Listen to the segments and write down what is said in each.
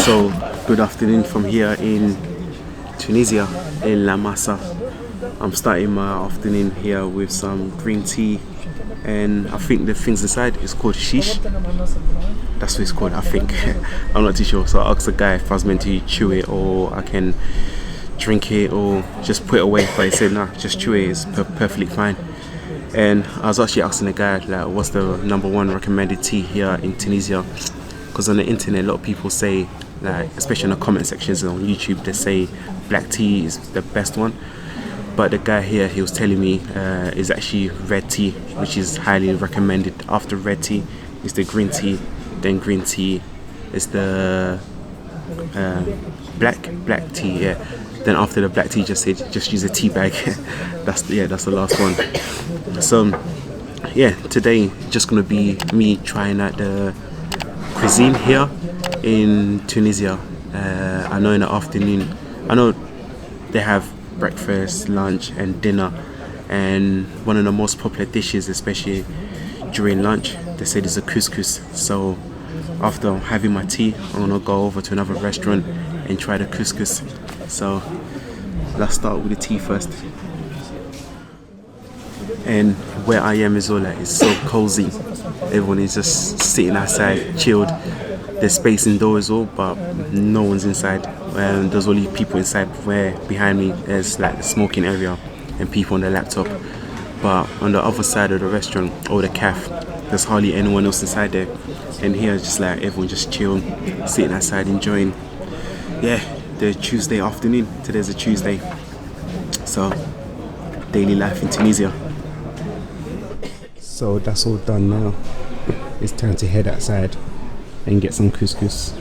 So, good afternoon from here in Tunisia, in La Massa. I'm starting my afternoon here with some green tea, and I think the things inside is called shish. That's what it's called, I think. I'm not too sure. So I asked the guy if I was meant to chew it or I can drink it or just put it away, but he said nah, just chew it, it's perfectly fine. And I was actually asking the guy like, what's the #1 recommended tea here in Tunisia, because on the internet a lot of people say, like, especially in the comment sections on YouTube, they say black tea is the best one, but the guy here, he was telling me is actually red tea, which is highly recommended. After red tea is the green tea, then green tea is the black tea, yeah. Then after the black tea, just use a tea bag. that's the last one. So yeah, today just gonna be me trying out the cuisine here in Tunisia. I know in the afternoon, I know they have breakfast, lunch and dinner, and one of the most popular dishes, especially during lunch, they say there's a couscous. So after having my tea, I'm gonna go over to another restaurant and try the couscous. So let's start with the tea first. And where I am is all like, it's so cozy. Everyone is just sitting outside, chilled. There's space indoors all, but no one's inside. There's only people inside. Where behind me there's like the smoking area and people on their laptop. But on the other side of the restaurant or the cafe, there's hardly anyone else inside there. And here it's just like everyone just chilling, sitting outside, enjoying. Yeah, the Tuesday afternoon. Today's a Tuesday. So daily life in Tunisia. So that's all done now. It's time to head outside and get some couscous.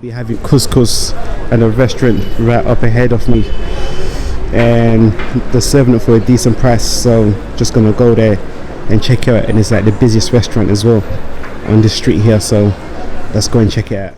Be having couscous at a restaurant right up ahead of me, and they're serving it for a decent price, so just gonna go there and check it out. And it's like the busiest restaurant as well on the street here, so let's go and check it out.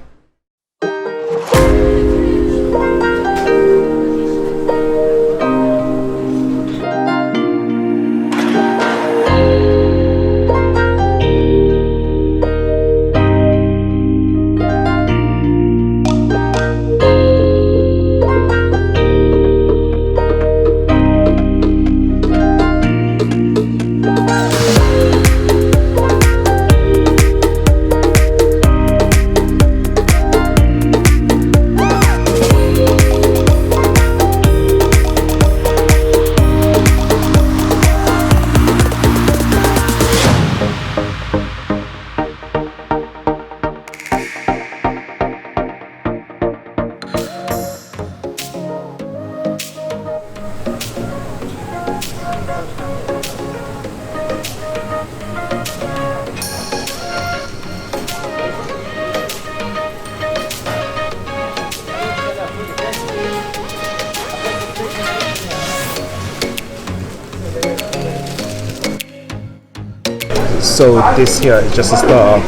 So this here is just a starter.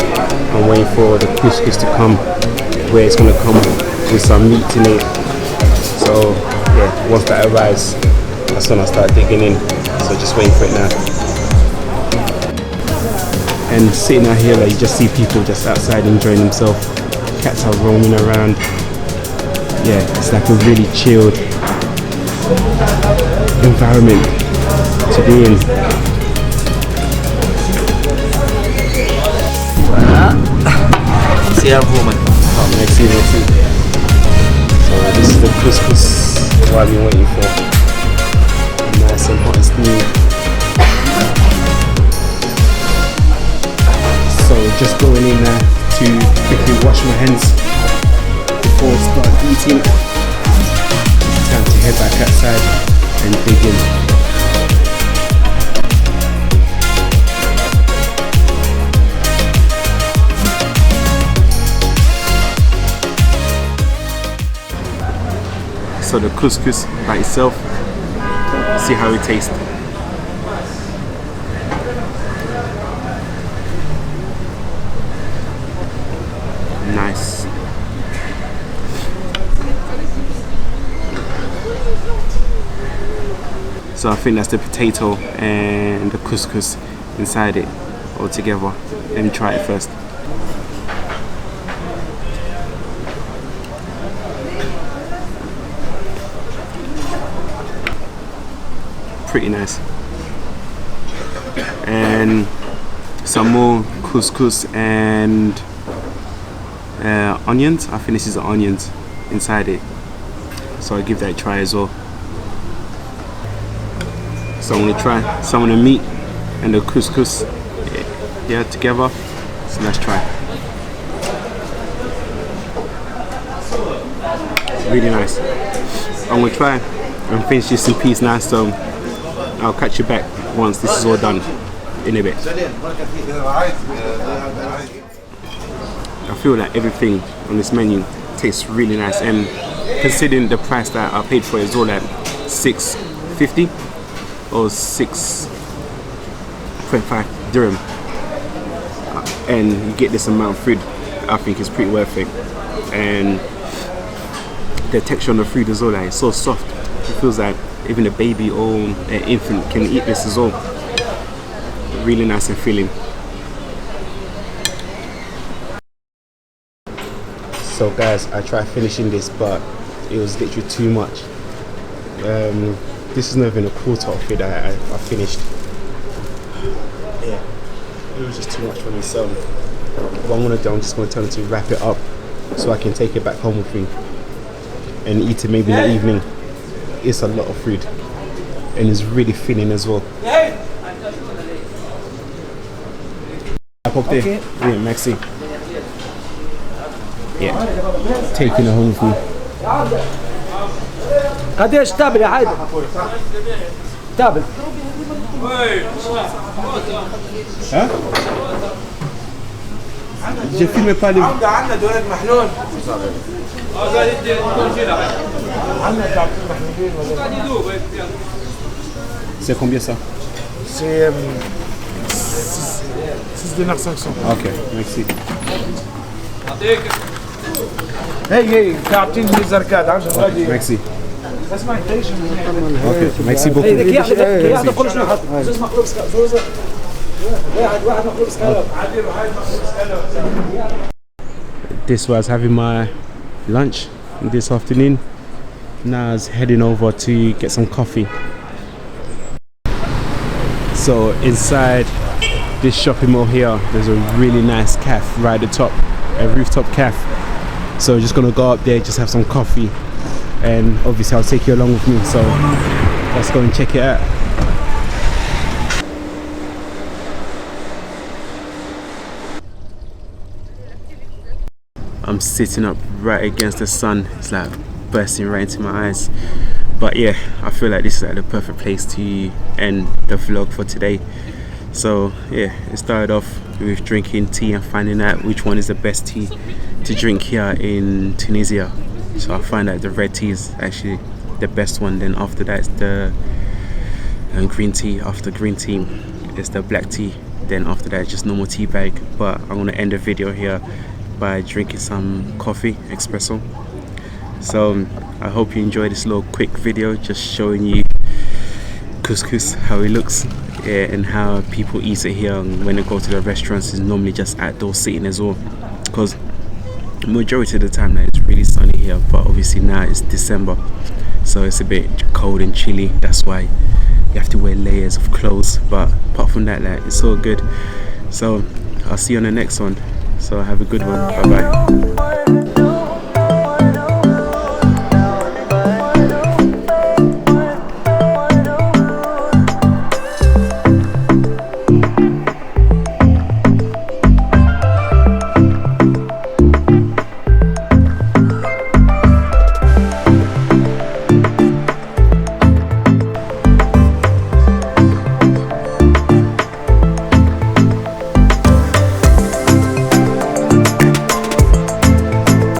I'm waiting for the couscous to come, where it's going to come with some meat in it. So yeah, once that arrives, that's when I start digging in. So just waiting for it now. And sitting out here, like, you just see people just outside enjoying themselves. Cats are roaming around. Yeah, it's like a really chilled environment to be in. Merci. So this is the couscous what I've been waiting for. Nice and hot and steamy. So just going in there to quickly wash my hands before I start eating. It's time to head back outside and dig in. So the couscous by itself, see how it tastes. Nice. So I think that's the potato and the couscous inside it all together. Let me try it first. Pretty nice. And some more couscous and onions. I think this is the onions inside it. So I'll give that a try as well. So I'm gonna try some of the meat and the couscous here together. So let's try. Really nice. I'm gonna try and finish this in peace now, so I'll catch you back once this is all done in a bit. I feel like everything on this menu tastes really nice, and considering the price that I paid for it is all at $6.50 or 6.5 dirham, and you get this amount of food. I think it's pretty worth it, and the texture on the food as well, like, it's so soft. It feels like even a baby or an infant can eat this as well. Really nice and filling. So guys, I tried finishing this, but it was literally too much. This is not even a quarter of it that I finished. Yeah, it was just too much for me. So what I'm gonna do, I'm just gonna tell them to wrap it up so I can take it back home with me and eat it maybe in the evening. It's a lot of food and it's really filling as well. Okay. Yeah, merci. Yeah, taking it home with me. قديش تابل يا حيدر؟ تابل. ها؟ j'ai filmé pas les. عندنا دولة محلول. قاعد يدي عندنا دولة محلولين ولا؟ قاعد يدوب. C'est combien ça? C'est 6 dinars 500. Ok, merci. هي كعبتين لي زركات عشان غادي. Merci. اسمع انت ايش؟ Ok, merci beaucoup. هي ياخذ كل شنو يحط؟ زوز مقلوب زوز. واحد مقلوب سكالوب. عادي واحد مقلوب سكالوب. This was having my lunch this afternoon. Now I was heading over to get some coffee. So inside this shopping mall here, there's a really nice cafe right at the top, a rooftop cafe. So just gonna go up there, just have some coffee, and obviously I'll take you along with me. So let's go and check it out. I'm sitting up right against the sun. It's like bursting right into my eyes. But yeah, I feel like this is like the perfect place to end the vlog for today. So yeah, it started off with drinking tea and finding out which one is the best tea to drink here in Tunisia. So I find that the red tea is actually the best one. Then after that it's the green tea. After green tea it's the black tea. Then after that it's just normal tea bag. But I'm gonna end the video here by drinking some coffee, espresso. So I hope you enjoyed this little quick video just showing you couscous, how it looks, yeah, and how people eat it here. And when they go to the restaurants, it's normally just outdoor sitting as well, because majority of the time now it's really sunny here, but obviously now it's December, so it's a bit cold and chilly. That's why you have to wear layers of clothes, but apart from that, like, it's all good. So I'll see you on the next one. So have a good one. Bye bye.